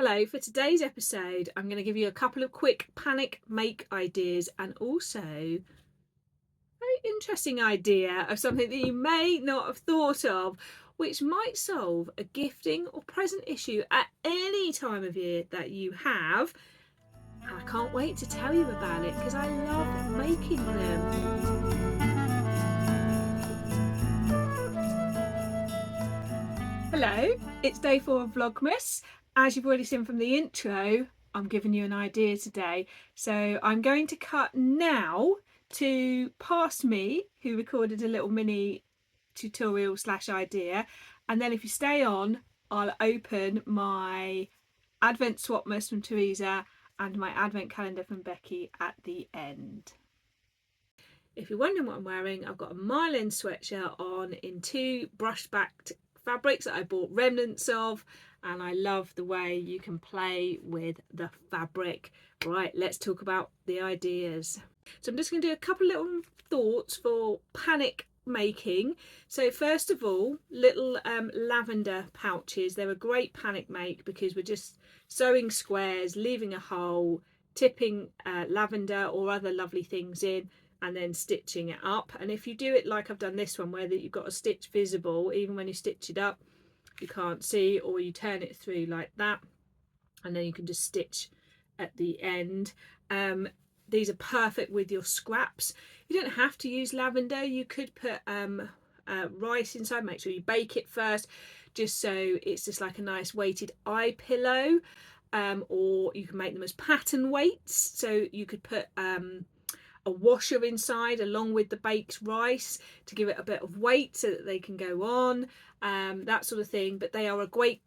Hello, for today's episode I'm going to give you a couple of quick panic make ideas and also a very interesting idea of something that you may not have thought of, which might solve a gifting or present issue at any time of year that you have. And I can't wait to tell you about it because I love making them. Hello, it's day 4 of Vlogmas. As you've already seen from the intro, I'm giving you an idea today. So I'm going to cut now to past me, who recorded a little mini tutorial / idea. And then if you stay on, I'll open my Advent Swapmas from Teresa and my Advent calendar from Becky at the end. If you're wondering what I'm wearing, I've got a Marlin sweatshirt on in 2 brushed backed fabrics that I bought remnants of, and I love the way you can play with the fabric. Right, let's talk about the ideas. So I'm just going to do a couple little thoughts for panic making. So first of all, little lavender pouches. They're a great panic make because we're just sewing squares, leaving a hole, tipping lavender or other lovely things in, and then stitching it up. And if you do it like I've done this one, where that you've got a stitch visible, even when you stitch it up you can't see, or you turn it through like that and then you can just stitch at the end. These are perfect with your scraps. You don't have to use lavender. You could put rice inside. Make sure you bake it first, just so it's just like a nice weighted eye pillow. Or you can make them as pattern weights, so you could put a washer inside along with the baked rice to give it a bit of weight so that they can go on, that sort of thing. But they are a great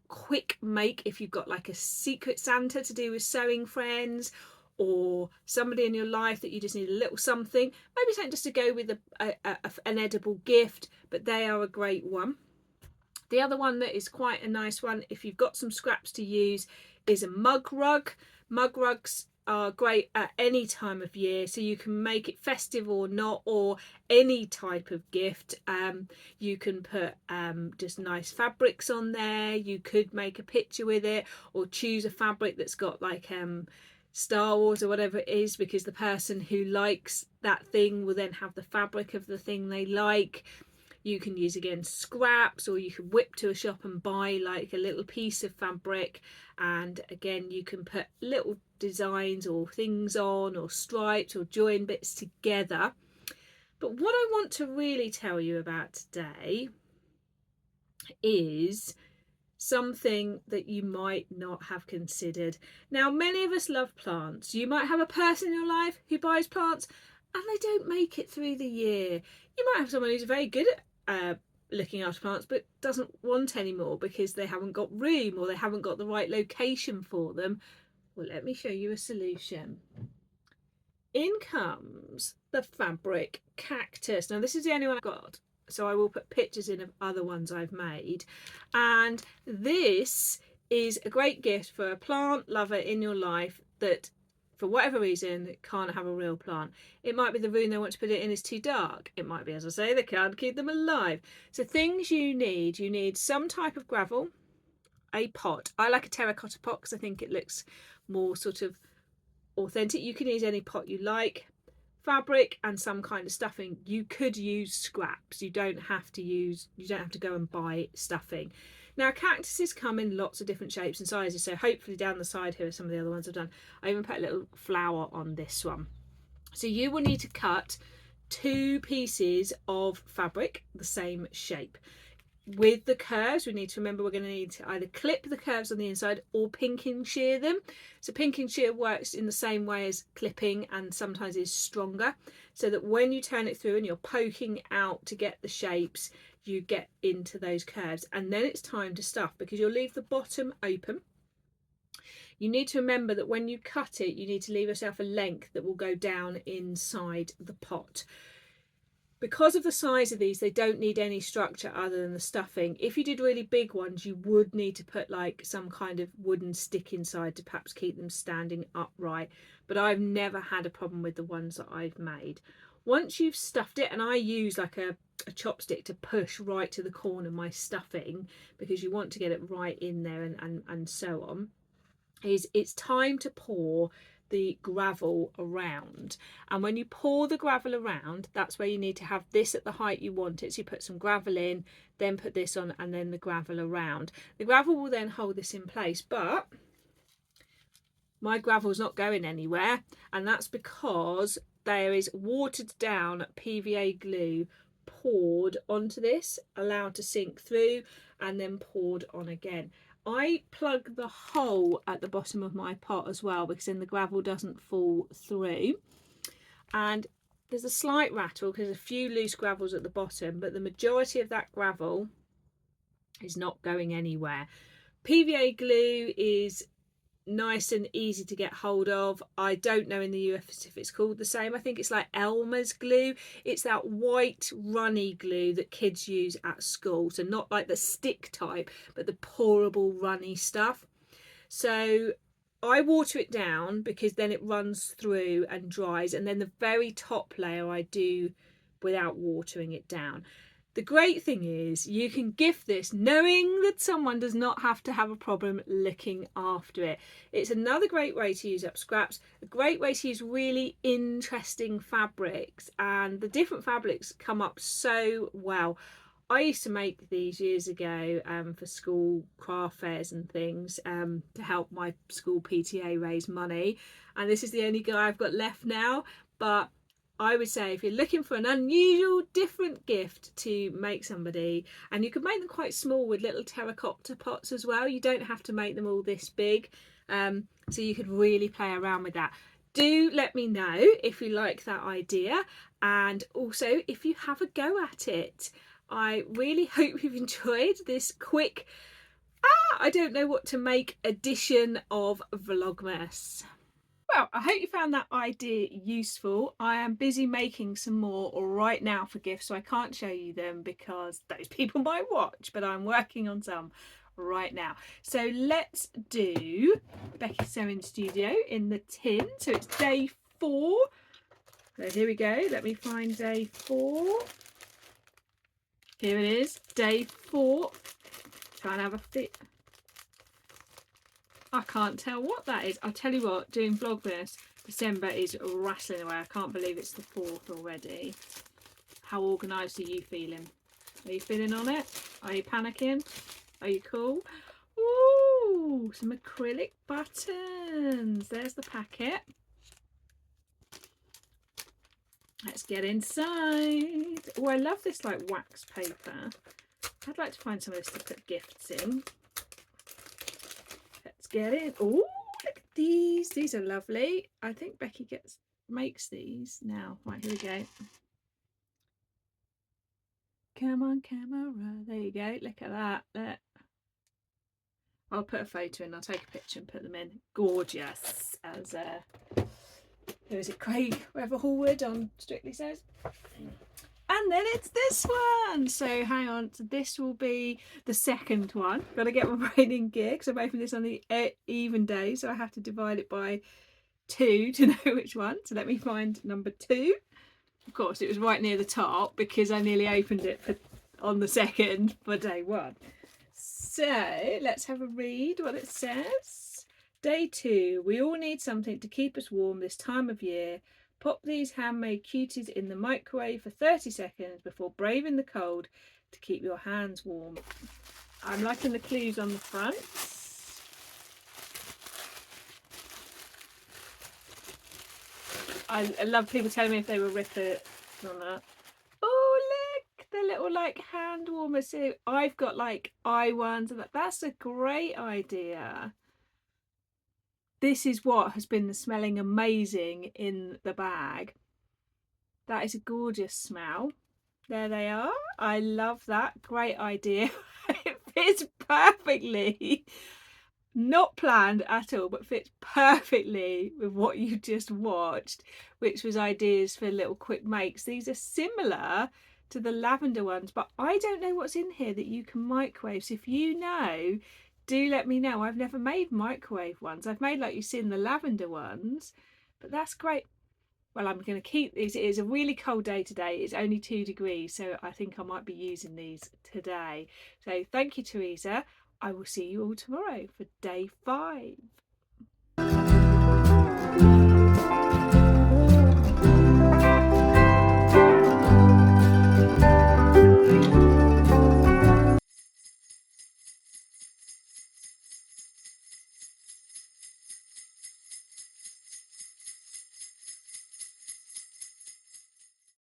quick make if you've got like a secret Santa to do with sewing friends, or somebody in your life that you just need a little something, maybe something just to go with an edible gift. But they are a great one. The other one that is quite a nice one, if you've got some scraps to use, is a mug rug. Mug rugs are great at any time of year, so you can make it festive or not, or any type of gift. You can put just nice fabrics on there. You could make a picture with it, or choose a fabric that's got like Star Wars or whatever it is, because the person who likes that thing will then have the fabric of the thing they like. You can use again scraps, or you can whip to a shop and buy like a little piece of fabric, and again you can put little designs or things on, or stripes, or join bits together. But what I want to really tell you about today is something that you might not have considered. Now, many of us love plants. You might have a person in your life who buys plants and they don't make it through the year. You might have someone who's very good at looking after plants but doesn't want any more because they haven't got room, or they haven't got the right location for them. Well, let me show you a solution. In comes the fabric cactus. Now, this is the only one I've got, so I will put pictures in of other ones I've made. And this is a great gift for a plant lover in your life that, for whatever reason, can't have a real plant. It might be the room they want to put it in is too dark. It might be, as I say, they can't keep them alive. So things you need some type of gravel, a pot. I like a terracotta pot because I think it looks more sort of authentic. You can use any pot you like. Fabric and some kind of stuffing. You could use scraps. You don't have to go and buy stuffing. Now, cactuses come in lots of different shapes and sizes, so hopefully down the side here are some of the other ones I've done. I even put a little flower on this one. So you will need to cut 2 pieces of fabric the same shape. With the curves, we need to remember we're going to need to either clip the curves on the inside or pinking shear them. So pinking shear works in the same way as clipping, and sometimes is stronger, so that when you turn it through and you're poking out to get the shapes, you get into those curves. And then it's time to stuff, because you'll leave the bottom open. You need to remember that when you cut it, you need to leave yourself a length that will go down inside the pot. Because of the size of these, they don't need any structure other than the stuffing. If you did really big ones, you would need to put like some kind of wooden stick inside to perhaps keep them standing upright. But I've never had a problem with the ones that I've made. Once you've stuffed it, and I use like a chopstick to push right to the corner my stuffing, because you want to get it right in there, and so on, it's time to pour the gravel around. And when you pour the gravel around, that's where you need to have this at the height you want it. So you put some gravel in, then put this on, and then the gravel around. The gravel will then hold this in place, but my gravel's not going anywhere, and that's because there is watered down PVA glue poured onto this, allowed to sink through, and then poured on again. I plug the hole at the bottom of my pot as well, because then the gravel doesn't fall through. And there's a slight rattle because there's a few loose gravels at the bottom, but the majority of that gravel is not going anywhere. PVA glue is nice and easy to get hold of. I don't know in the US if it's called the same. I think it's like Elmer's glue. It's that white runny glue that kids use at school, so not like the stick type, but the pourable runny stuff. So I water it down because then it runs through and dries, and then the very top layer I do without watering it down. The great thing is you can gift this knowing that someone does not have to have a problem looking after it. It's another great way to use up scraps, a great way to use really interesting fabrics, and the different fabrics come up so well. I used to make these years ago for school craft fairs and things, to help my school PTA raise money, and this is the only guy I've got left now. But I would say if you're looking for an unusual, different gift to make somebody, and you can make them quite small with little terracotta pots as well. You don't have to make them all this big, so you could really play around with that. Do let me know if you like that idea, and also if you have a go at it. I really hope you've enjoyed this quick, I don't know what to make edition of Vlogmas. Well, I hope you found that idea useful. I am busy making some more right now for gifts, so I can't show you them because those people might watch, but I'm working on some right now. So let's do Becky's Sewing Studio in the tin. So it's day 4. So here we go. Let me find day 4. Here it is, day 4. Try and have a fit. I can't tell what that is. I'll tell you what, doing Vlogmas, December is rattling away. I can't believe it's the 4th already. How organised are you feeling? Are you feeling on it? Are you panicking? Are you cool? Ooh, some acrylic buttons. There's the packet. Let's get inside. Oh, I love this like wax paper. I'd like to find some of this to put gifts in. Let's get in. Oh, look at these. These are lovely. I think Becky makes these now. Right, here we go. Come on, camera. There you go. Look at that. Look. I'll put a photo in. I'll take a picture and put them in. Gorgeous. As who is it? Craig Weatherhallwood on Strictly Says. And then it's this one. So hang on. So this will be the second one. Got to get my brain in gear because I'm opening this on the even day. So I have to divide it by 2 to know which one. So let me find number 2. Of course, it was right near the top because I nearly opened it on the second for day 1. So let's have a read what it says. Day 2, we all need something to keep us warm this time of year. Pop these handmade cuties in the microwave for 30 seconds before braving the cold to keep your hands warm. I'm liking the clues on the front. I love people telling me if they were rippers or not. Oh, look, the little like hand warmers. So I've got like eye ones, and that's a great idea. This is what has been smelling amazing in the bag. That is a gorgeous smell. There they are. I love that. Great idea. It fits perfectly. Not planned at all, but fits perfectly with what you just watched, which was ideas for little quick makes. These are similar to the lavender ones, but I don't know what's in here that you can microwave. So if you know, do let me know. I've never made microwave ones. I've made, like you see in the lavender ones, but that's great. Well, I'm going to keep these. It is a really cold day today. It's only 2 degrees, so I think I might be using these today. So thank you, Teresa. I will see you all tomorrow for day 5.